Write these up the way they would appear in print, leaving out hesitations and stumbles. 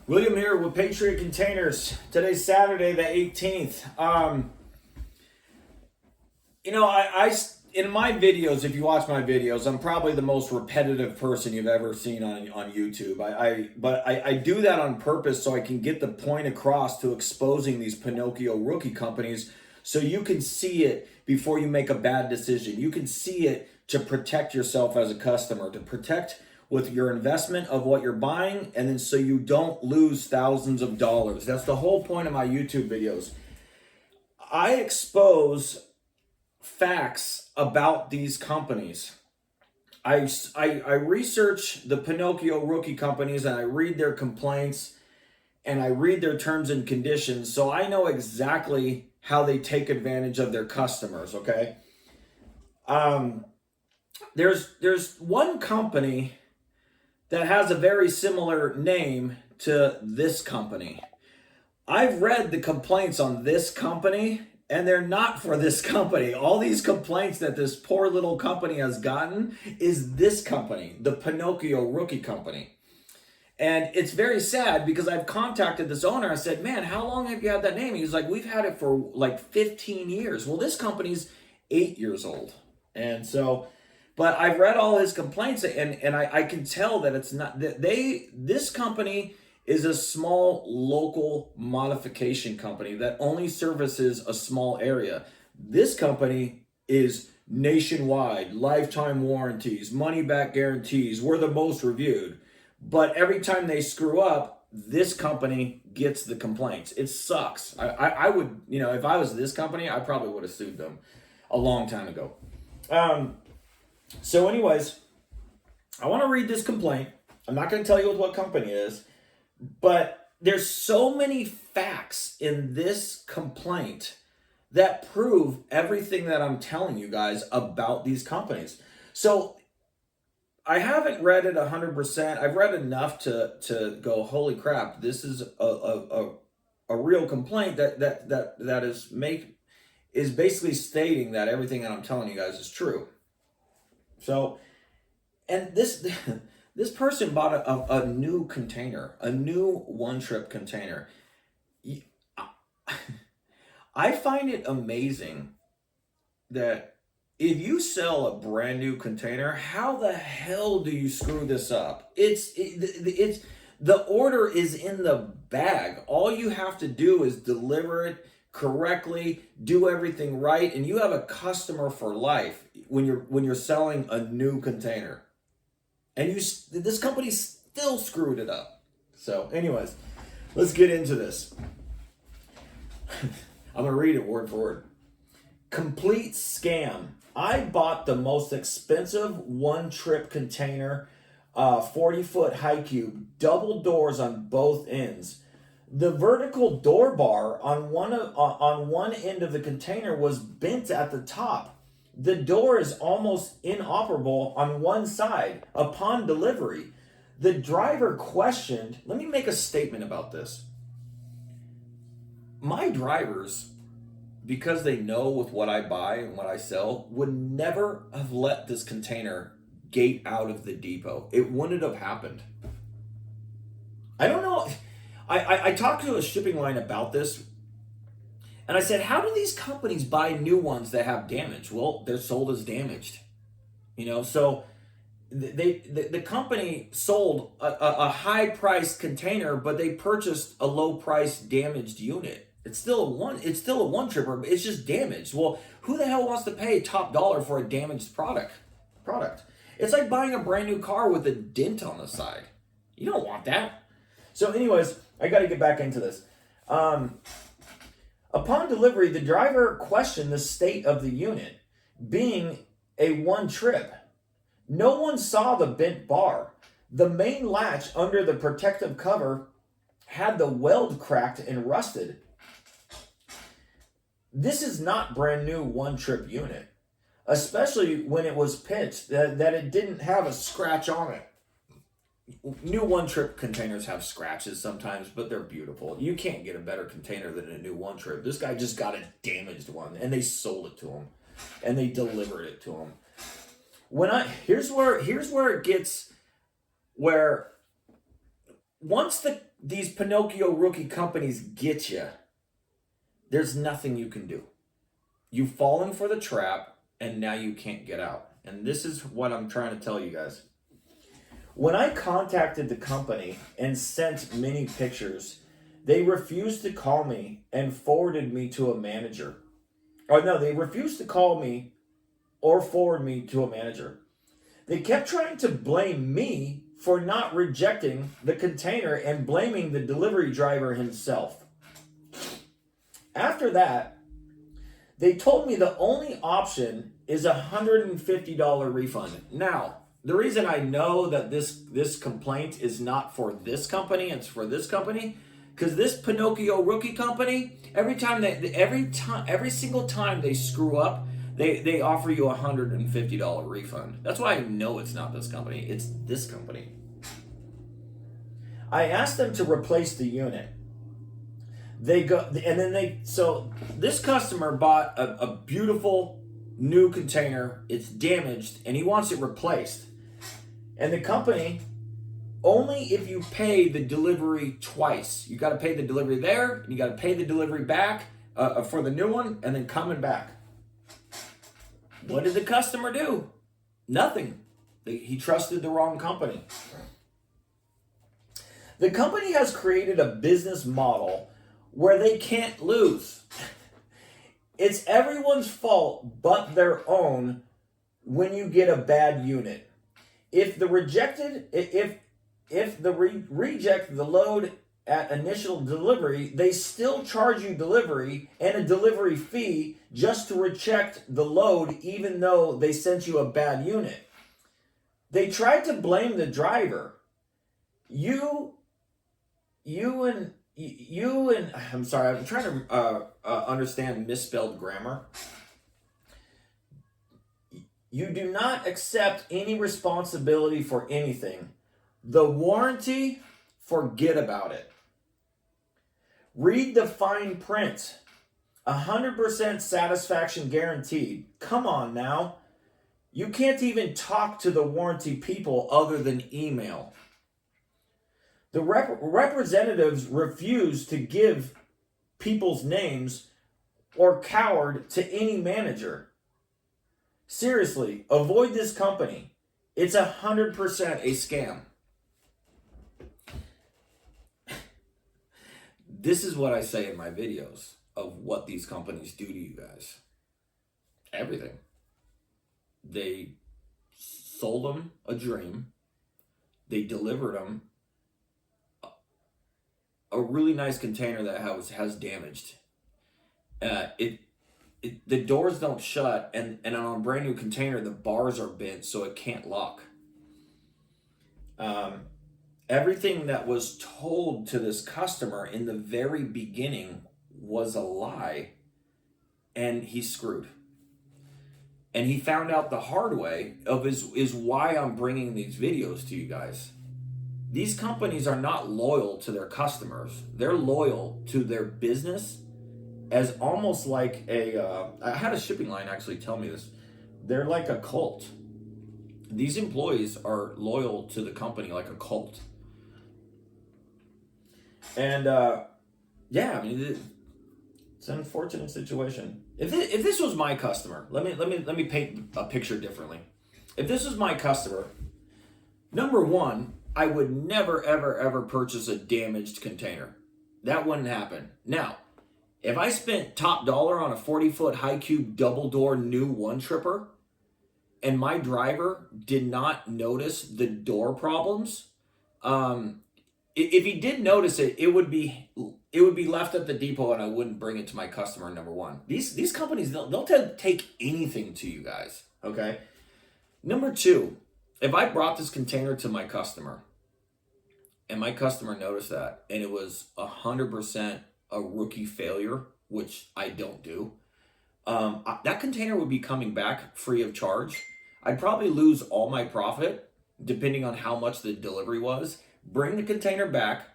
William here with Patriot Containers. Today's Saturday, the 18th. In my videos, if you watch my videos, I'm probably the most repetitive person you've ever seen on YouTube. I do that on purpose so I can get the point across to exposing these Pinocchio rookie companies so you can see it before you make a bad decision. You can see it to protect yourself as a customer, to protect with your investment of what you're buying, and then so you don't lose thousands of dollars. That's the whole point of my YouTube videos. I expose facts about these companies. I research the Pinocchio rookie companies, and I read their complaints and I read their terms and conditions, so I know exactly how they take advantage of their customers, okay? There's one company that has a very similar name to this company. I've read the complaints on this company, and they're not for this company. All these complaints that this poor little company has gotten is this company, the Pinocchio rookie company. And it's very sad because I've contacted this owner. I said, man, how long have you had that name? He's like, we've had it for like 15 years. Well, this company's 8 years old. And so, but I've read all his complaints, and I can tell that it's not that this company is a small local modification company that only services a small area. This company is nationwide, lifetime warranties, money back guarantees. We're the most reviewed. But every time they screw up, this company gets the complaints. It sucks. I would, if I was this company, I probably would have sued them a long time ago. So anyways, I want to read this complaint. I'm not going to tell you what company it is, but there's so many facts in this complaint that prove everything that I'm telling you guys about these companies. So I haven't read it 100%. I've read enough to go, holy crap, this is a real complaint that is basically stating that everything that I'm telling you guys is true. So, and this person bought a new container, a new one-trip container. I find it amazing that if you sell a brand new container, how the hell do you screw this up? It's the order is in the bag. All you have to do is deliver it correctly, do everything right, and you have a customer for life when you're selling a new container. And this company still screwed it up. So anyways, let's get into this. I'm going to read it word for word. Complete scam. I bought the most expensive one-trip container, 40-foot high cube, double doors on both ends. The vertical door bar on one end of the container was bent at the top. The door is almost inoperable on one side upon delivery. The driver questioned, let me make a statement about this. My drivers, because they know with what I buy and what I sell, would never have let this container gate out of the depot. It wouldn't have happened. I don't know. I talked to a shipping line about this, and I said, how do these companies buy new ones that have damage? Well, they're sold as damaged. So the company sold a high-priced container, but they purchased a low-priced damaged unit. It's still a one-tripper, but it's just damaged. Well, who the hell wants to pay top dollar for a damaged product? It's like buying a brand new car with a dent on the side. You don't want that. So anyways, I got to get back into this. Upon delivery, the driver questioned the state of the unit, being a one trip. No one saw the bent bar. The main latch under the protective cover had the weld cracked and rusted. This is not brand new one trip unit, especially when it was pitched that it didn't have a scratch on it. New one-trip containers have scratches sometimes, but they're beautiful. You can't get a better container than a new one-trip. This guy just got a damaged one, and they sold it to him, and they delivered it to him. Here's where it gets where once these Pinocchio rookie companies get you, there's nothing you can do. You've fallen for the trap, and now you can't get out. And this is what I'm trying to tell you guys. When I contacted the company and sent many pictures, they refused to call me and forwarded me to a manager. Oh no, they refused to call me or forward me to a manager. They kept trying to blame me for not rejecting the container and blaming the delivery driver himself. After that, they told me the only option is a $150 refund. Now, the reason I know that this complaint is not for this company, it's for this company, because this Pinocchio rookie company, every single time they screw up, they offer you a $150 refund. That's why I know it's not this company. It's this company. I asked them to replace the unit. So this customer bought a beautiful new container. It's damaged and he wants it replaced. And the company, only if you pay the delivery twice. You got to pay the delivery there, and you got to pay the delivery back for the new one, and then coming back. What did the customer do? Nothing. He trusted the wrong company. The company has created a business model where they can't lose. It's everyone's fault but their own when you get a bad unit. If the reject the load at initial delivery, they still charge you delivery and a delivery fee just to reject the load, even though they sent you a bad unit. They tried to blame the driver. You and I'm sorry, I'm trying to understand misspelled grammar. You do not accept any responsibility for anything. The warranty, forget about it. Read the fine print. 100% satisfaction guaranteed. Come on now. You can't even talk to the warranty people other than email. The representatives refuse to give people's names or cowered to any manager. Seriously, avoid this company. It's 100% a scam. This is what I say in my videos of what these companies do to you guys. Everything. They sold them a dream. They delivered them a really nice container that has damaged. The doors don't shut, and on a brand new container, the bars are bent so it can't lock. Everything that was told to this customer in the very beginning was a lie, and he's screwed. And he found out the hard way is why I'm bringing these videos to you guys. These companies are not loyal to their customers. They're loyal to their business as almost like I had a shipping line actually tell me this. They're like a cult. These employees are loyal to the company like a cult. And yeah, I mean, it's an unfortunate situation. If this was my customer, let me paint a picture differently. If this was my customer, number one, I would never ever purchase a damaged container. That wouldn't happen. Now, if I spent top dollar on a 40-foot high cube double door new one tripper, and my driver did not notice the door problems, if he did notice it, it would be left at the depot, and I wouldn't bring it to my customer. Number one, these companies they'll take anything to you guys. Okay. Number two, if I brought this container to my customer, and my customer noticed that, and it was 100% a rookie failure, which I don't do, that container would be coming back free of charge. I'd probably lose all my profit, depending on how much the delivery was. Bring the container back,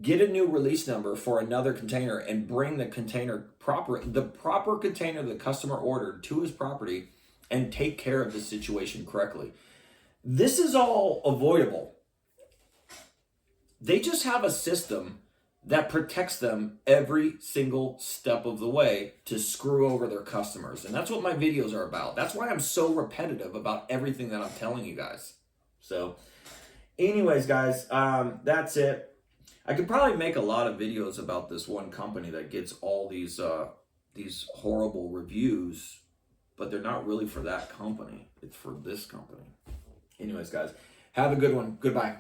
get a new release number for another container, and bring the proper container the customer ordered to his property, and take care of the situation correctly. This is all avoidable. They just have a system that protects them every single step of the way to screw over their customers. And that's what my videos are about. That's why I'm so repetitive about everything that I'm telling you guys. So anyways, guys, that's it. I could probably make a lot of videos about this one company that gets all these horrible reviews, but they're not really for that company. It's for this company. Anyways, guys, have a good one. Goodbye.